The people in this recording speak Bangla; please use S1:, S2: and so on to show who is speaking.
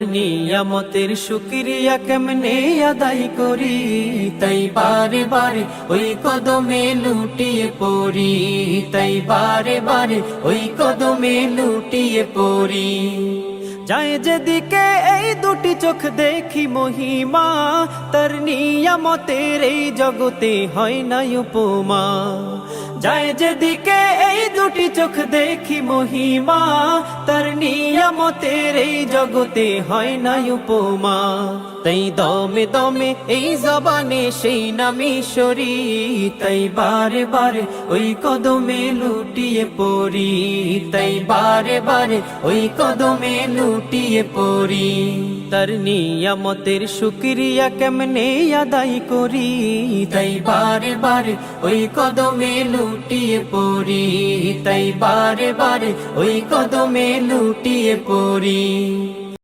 S1: নিয়ামতের শুকরিয়া কেমনে আদায় করি, তাই বারে বারে ওই কদমে লুটিয়ে পড়ি, তাই বারে বারে ওই কদমে লুটিয়ে পড়ি। যায় যেদিকে এই দুটি চোখ দেখি মহিমা, তার নিয়ামতের এই জগতে হয় না উপমা। যায় যেদিকে এই দুটি চোখ দেখি মহিমা, তার নিয়ামতের এই জগতে হয় না উপমা। তাই দমে দমে এই জবানে সেই নামে সরি, তাই বারে বারে ওই কদমে লুটিয়ে পড়ি, তাই বারে বারে ওই কদমে লুটিয়ে পড়ি। তার নিয়ামতের শুকরিয়া কেমনে আদায় করি, তাই বারে বারে ওই কদমে লুটিয়ে পড়ি, তাই বারে বারে ওই কদমে লুটিয়ে পড়ি।